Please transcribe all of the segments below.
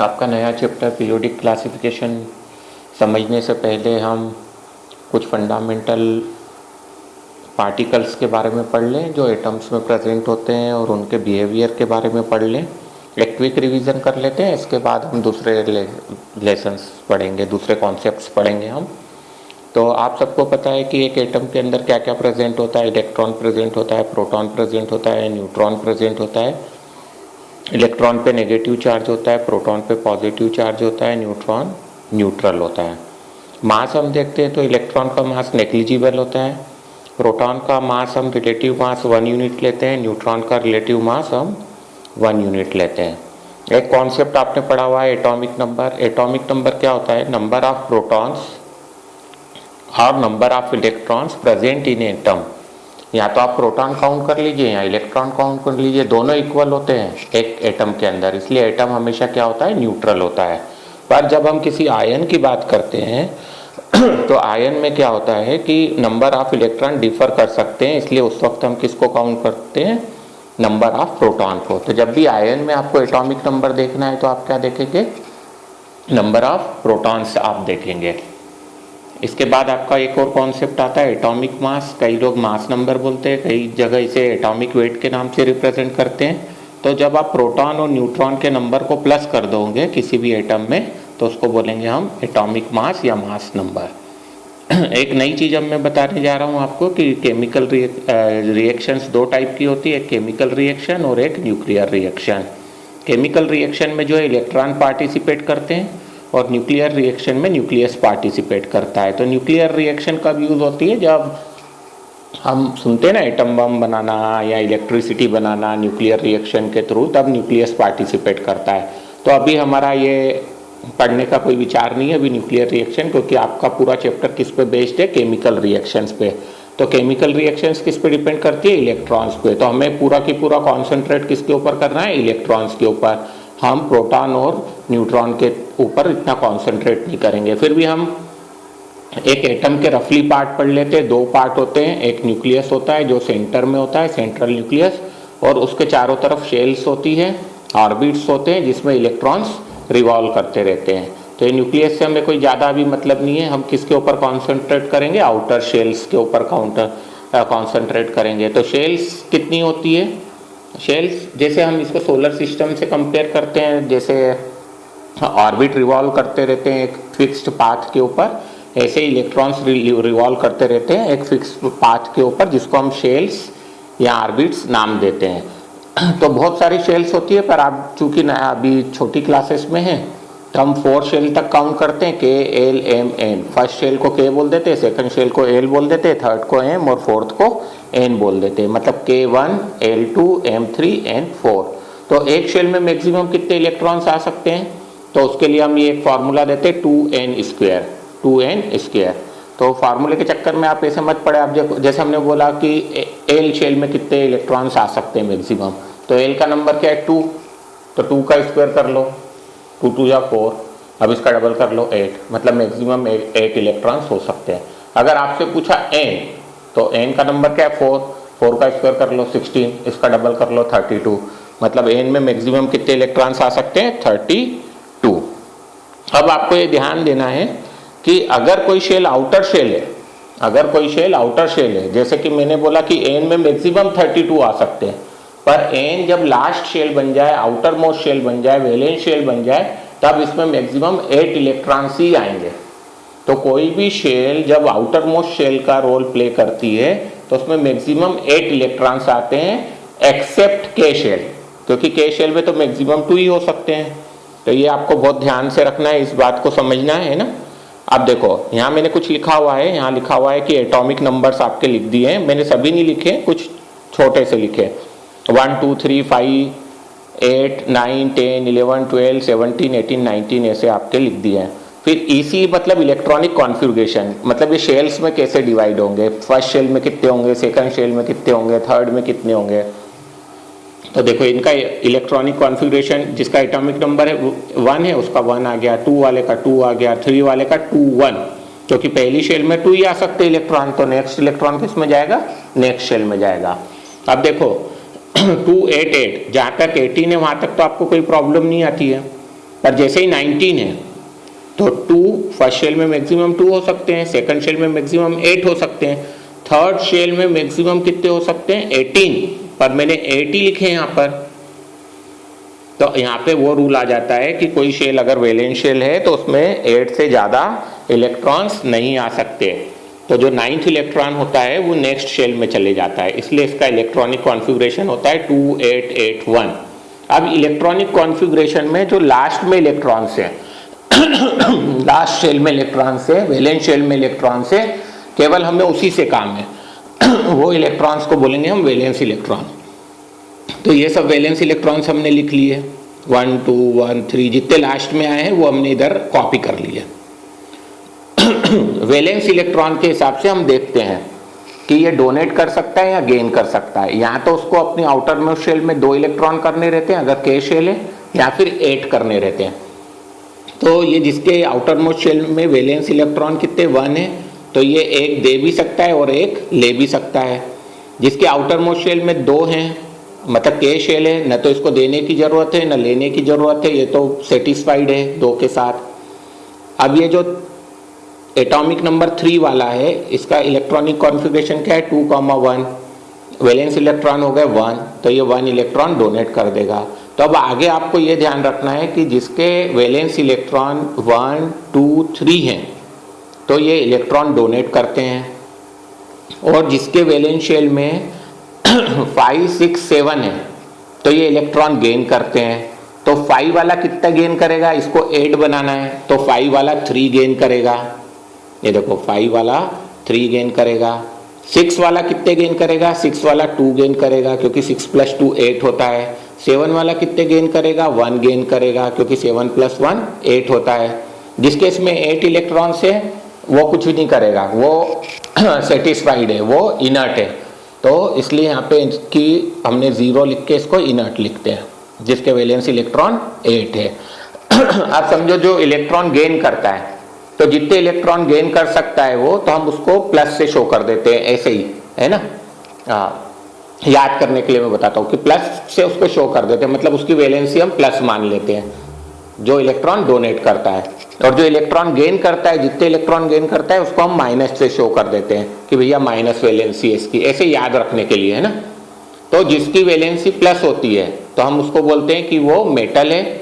आपका नया chapter periodic classification समझने से पहले हम कुछ फंडामेंटल पार्टिकल्स के बारे में पढ़ लें जो एटम्स में प्रेजेंट होते हैं और उनके बिहेवियर के बारे में पढ़ लें। एक क्विक रिवीजन कर लेते हैं, इसके बाद हम दूसरे लेसन्स पढ़ेंगे, दूसरे कॉन्सेप्ट्स पढ़ेंगे हम। तो आप सबको पता है कि एक एटम के अंदर क्या क्या प्रेजेंट होता है। इलेक्ट्रॉन प्रेजेंट होता है, प्रोटॉन प्रेजेंट होता है, न्यूट्रॉन प्रेजेंट होता है। इलेक्ट्रॉन पे नेगेटिव चार्ज होता है, प्रोटॉन पे पॉजिटिव चार्ज होता है, न्यूट्रॉन न्यूट्रल होता है। मास हम देखते हैं तो इलेक्ट्रॉन का मास नेग्लिजिबल होता है, प्रोटॉन का मास हम रिलेटिव मास 1 यूनिट लेते हैं, न्यूट्रॉन का रिलेटिव मास हम 1 यूनिट लेते हैं। एक कॉन्सेप्ट आपने पढ़ा हुआ है एटॉमिक नंबर। एटॉमिक नंबर क्या होता है? नंबर ऑफ प्रोटॉन्स और number of electrons present in atom. या तो आप प्रोटॉन काउंट कर लीजिए या इलेक्ट्रॉन काउंट कर लीजिए, दोनों इक्वल होते हैं एक एटम के अंदर, इसलिए एटम हमेशा क्या होता है? न्यूट्रल होता है। पर जब हम किसी आयन की बात करते हैं तो आयन में क्या होता है कि नंबर ऑफ इलेक्ट्रॉन डिफर कर सकते हैं, इसलिए उस वक्त हम किसको काउंट करते हैं? नंबर ऑफ प्रोटॉन को। तो जब भी आयन में आपको एटॉमिक नंबर देखना है तो आप क्या देखेंगे? नंबर ऑफ प्रोटॉन्स आप देखेंगे। इसके बाद आपका एक और कॉन्सेप्ट आता है एटॉमिक मास। कई लोग मास नंबर बोलते हैं, कई जगह इसे एटॉमिक वेट के नाम से रिप्रेजेंट करते हैं। तो जब आप प्रोटॉन और न्यूट्रॉन के नंबर को प्लस कर दोगे किसी भी एटम में तो उसको बोलेंगे हम एटॉमिक मास या मास नंबर। एक नई चीज़ अब मैं बताने जा रहा हूँ आपको कि केमिकल रिएक्शंस दो टाइप की होती है, एक केमिकल रिएक्शन और एक न्यूक्लियर रिएक्शन। केमिकल रिएक्शन में जो है इलेक्ट्रॉन पार्टिसिपेट करते हैं और न्यूक्लियर रिएक्शन में न्यूक्लियस पार्टिसिपेट करता है। तो न्यूक्लियर रिएक्शन कब यूज़ होती है? जब हम सुनते हैं ना एटम बम बनाना या इलेक्ट्रिसिटी बनाना न्यूक्लियर रिएक्शन के थ्रू, तब न्यूक्लियस पार्टिसिपेट करता है। तो अभी हमारा ये पढ़ने का कोई विचार नहीं है अभी न्यूक्लियर रिएक्शन, क्योंकि आपका पूरा चैप्टर किस पे बेस्ड है? केमिकल रिएक्शंस पे। तो केमिकल रिएक्शंस किस पे डिपेंड करती है? इलेक्ट्रॉन्स पे। तो हमें पूरा की पूरा कॉन्सेंट्रेट किसके ऊपर करना है? इलेक्ट्रॉन्स के ऊपर। हम प्रोटॉन और न्यूट्रॉन के ऊपर इतना कॉन्सेंट्रेट नहीं करेंगे। फिर भी हम एक एटम के रफली पार्ट पढ़ लेते हैं। दो पार्ट होते हैं, एक न्यूक्लियस होता है जो सेंटर में होता है, सेंट्रल न्यूक्लियस, और उसके चारों तरफ शेल्स होती है, ऑर्बिट्स होते हैं जिसमें इलेक्ट्रॉन्स रिवॉल्व करते रहते हैं। तो ये न्यूक्लियस से हमें कोई ज़्यादा अभी मतलब नहीं है। हम किसके ऊपर कॉन्सेंट्रेट करेंगे? आउटर शेल्स के ऊपर कॉन्सेंट्रेट करेंगे। तो शेल्स कितनी होती है? शेल्स जैसे हम इसको सोलर सिस्टम से कंपेयर करते हैं, जैसे ऑर्बिट रिवॉल्व करते रहते हैं एक फिक्स्ड पाथ के ऊपर, ऐसे इलेक्ट्रॉन्स रिवॉल्व करते रहते हैं एक फिक्स्ड पाथ के ऊपर, जिसको हम शेल्स या ऑर्बिट्स नाम देते हैं। तो बहुत सारी शेल्स होती है, पर आप चूंकि अभी छोटी क्लासेस में हैं तो हम 4 शेल तक काउंट करते हैं, K L M N. First shell को के बोल देते हैं, सेकंड शेल को एल बोल देते हैं, थर्ड को एम और फोर्थ को एन बोल देते हैं। मतलब K1 L2 M3 N4। तो एक शेल में मैक्सिमम कितने इलेक्ट्रॉन्स आ सकते हैं? तो उसके लिए हम ये एक फार्मूला देते हैं 2n स्क्वायर, 2n स्क्वायर। तो फार्मूले के चक्कर में आप ऐसे मत पड़े। आप जैसे हमने बोला कि एल शेल में कितने इलेक्ट्रॉन्स आ सकते हैं मैक्सिमम, तो एल का नंबर क्या है? 2। तो 2 का स्क्वायर कर लो, 2 2 या 4। अब इसका डबल कर लो 8, मतलब मैक्सिमम 8 इलेक्ट्रॉन्स हो सकते हैं। अगर आपसे पूछा n, तो n का नंबर क्या है? 4 का स्क्वायर कर लो 16, इसका डबल कर लो 32, मतलब n में मैक्सिमम कितने इलेक्ट्रॉन्स आ सकते हैं? 32। अब आपको ये ध्यान देना है कि अगर कोई शेल आउटर शेल है, अगर कोई शेल आउटर शेल है, जैसे कि मैंने बोला कि n में मैक्सिमम 32 आ सकते हैं, पर n जब लास्ट शेल बन जाए, आउटर मोस्ट शेल बन जाए, वैलेंस शेल बन जाए, तब इसमें मैक्सिमम 8 इलेक्ट्रॉन्स ही आएंगे। तो कोई भी शेल जब आउटर मोस्ट शेल का रोल प्ले करती है तो उसमें मैक्सिमम 8 इलेक्ट्रॉन्स आते हैं एक्सेप्ट के शेल, क्योंकि के शेल में तो मैक्सिमम 2 ही हो सकते हैं। तो ये आपको बहुत ध्यान से रखना है, इस बात को समझना है ना। अब देखो यहाँ मैंने कुछ लिखा हुआ है, यहाँ लिखा हुआ है कि एटॉमिक नंबर्स आपके लिख दिए हैं। मैंने सभी नहीं लिखे, कुछ छोटे से लिखे, 1 2 3 5 8 9 10 11 12 17 18 19 ऐसे आपके लिख दिए हैं। फिर इसी मतलब इलेक्ट्रॉनिक कॉन्फ़िगरेशन, मतलब ये शेल्स में कैसे डिवाइड होंगे, फर्स्ट शेल में कितने होंगे, सेकंड शेल में कितने होंगे, थर्ड में कितने होंगे। तो देखो इनका इलेक्ट्रॉनिक कॉन्फ़िगरेशन, जिसका एटॉमिक नंबर है 1 है उसका 1 आ गया, 2 वाले का 2 आ गया, 3 वाले का 2 1, क्योंकि पहली शेल में 2 ही आ सकते इलेक्ट्रॉन, तो नेक्स्ट इलेक्ट्रॉन किस में जाएगा? नेक्स्ट शेल में जाएगा। अब देखो 2 8 8, जहाँ तक 18 है वहाँ तक तो आपको कोई प्रॉब्लम नहीं आती है। पर जैसे ही 19 है तो 2 फर्स्ट शेल में मैक्सिमम 2 हो सकते हैं, सेकंड शेल में मैक्सिमम 8 हो सकते हैं, थर्ड शेल में मैक्सिमम कितने हो सकते हैं 18, पर मैंने 80 लिखे हैं यहाँ पर। तो यहाँ पे वो रूल आ जाता है कि कोई शेल अगर वैलेंस शेल है तो उसमें 8 से ज़्यादा इलेक्ट्रॉन्स नहीं आ सकते। तो जो 9th इलेक्ट्रॉन होता है वो नेक्स्ट शेल में चले जाता है, इसलिए इसका इलेक्ट्रॉनिक कॉन्फ़िगरेशन होता है 2881। अब इलेक्ट्रॉनिक कॉन्फ़िगरेशन में जो लास्ट में इलेक्ट्रॉन्स है लास्ट शेल में इलेक्ट्रॉन्स है, वैलेंस शेल में इलेक्ट्रॉन्स है, केवल हमें उसी से काम है वो इलेक्ट्रॉन्स को बोलेंगे हम वैलेंस इलेक्ट्रॉन। तो ये सब वैलेंस इलेक्ट्रॉन्स हमने लिख लिए, 1 2 1 3 जितने लास्ट में आए हैं वो हमने इधर कॉपी कर लिए। वैलेंस इलेक्ट्रॉन के हिसाब से हम देखते हैं कि ये डोनेट कर सकता है या गेन कर सकता है। यहाँ तो उसको अपनी आउटर मोस्ट शेल में 2 इलेक्ट्रॉन करने रहते हैं अगर K शेल है, या फिर 8 करने रहते हैं। तो ये जिसके आउटर मोस्ट शेल में वैलेंस इलेक्ट्रॉन कितने 1 है, तो ये एक दे भी सकता है और एक ले भी सकता है। जिसके आउटर मोस्ट शेल में 2 हैं, मतलब K शेल है, न तो इसको देने की जरूरत है न लेने की जरूरत है, ये तो सेटिस्फाइड है 2 के साथ। अब ये जो एटॉमिक नंबर 3 वाला है, इसका इलेक्ट्रॉनिक कॉन्फ़िगरेशन क्या है 2,1, वैलेंस इलेक्ट्रॉन हो गए 1, तो ये 1 इलेक्ट्रॉन डोनेट कर देगा। तो अब आगे आपको ये ध्यान रखना है कि जिसके वैलेंस इलेक्ट्रॉन 1 2 3 हैं तो ये इलेक्ट्रॉन डोनेट करते हैं, और जिसके वैलेंस शेल में 5 6 7 है तो ये इलेक्ट्रॉन गेन करते हैं। तो 5 वाला कितना गेन करेगा, इसको 8 बनाना है तो 5 वाला 3 गेन करेगा, ये देखो 5 वाला 3 गेन करेगा। 6 वाला कितने गेन करेगा, 6 वाला 2 गेन करेगा क्योंकि 6 + 2 8 होता है। 7 वाला कितने गेन करेगा, 1 गेन करेगा क्योंकि 7 + 1 8 होता है। जिसके इसमें 8 इलेक्ट्रॉन से वो कुछ भी नहीं करेगा, वो सेटिस्फाइड है, वो इनर्ट है, तो इसलिए यहाँ पे इसकी हमने 0 लिख के इसको इनर्ट लिखते हैं, जिसके वैलेंस इलेक्ट्रॉन 8 है। आप समझो जो इलेक्ट्रॉन गेन करता है, तो जितने इलेक्ट्रॉन गेन कर सकता है वो, तो हम उसको प्लस से शो कर देते हैं, ऐसे ही है ना। याद करने के लिए मैं बताता हूँ कि प्लस से उसको शो कर देते हैं, मतलब उसकी वैलेंसी हम प्लस मान लेते हैं जो इलेक्ट्रॉन डोनेट करता है, और जो इलेक्ट्रॉन गेन करता है, जितने इलेक्ट्रॉन गेन करता है उसको हम माइनस से शो कर देते हैं कि भैया माइनस वैलेंसी है इसकी, ऐसे याद रखने के लिए है ना। तो जिसकी वैलेंसी प्लस होती है तो हम उसको बोलते हैं कि वो मेटल है,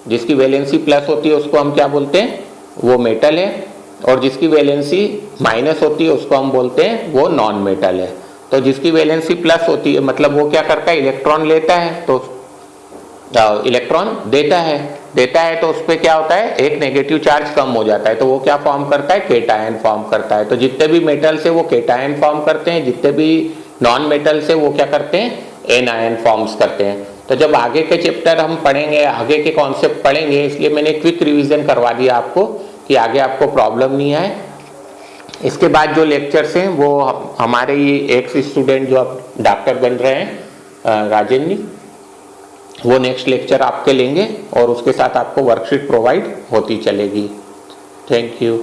जिसकी वैलेंसी प्लस होती है उसको हम क्या बोलते हैं, वो मेटल है, और जिसकी वैलेंसी माइनस होती है उसको हम बोलते हैं वो नॉन मेटल है। तो जिसकी वैलेंसी प्लस होती है मतलब वो क्या करता है, इलेक्ट्रॉन लेता है तो इलेक्ट्रॉन देता है तो उस पर क्या होता है, एक नेगेटिव चार्ज कम हो जाता है, तो वो क्या फॉर्म करता है, केटायन फॉर्म करता है। तो जितने भी मेटल से वो केटायन फॉर्म करते हैं, जितने भी नॉन मेटल से वो क्या करते हैं, एनायन फॉर्म्स करते हैं। तो जब आगे के चैप्टर हम पढ़ेंगे, आगे के कॉन्सेप्ट पढ़ेंगे, इसलिए मैंने क्विक रिवीजन करवा दिया आपको कि आगे आपको प्रॉब्लम नहीं आए। इसके बाद जो लेक्चर्स हैं वो हमारे ही एक्स स्टूडेंट जो अब डॉक्टर बन रहे हैं राजेंद्र जी, वो नेक्स्ट लेक्चर आपके लेंगे और उसके साथ आपको वर्कशीट प्रोवाइड होती चलेगी। Thank you.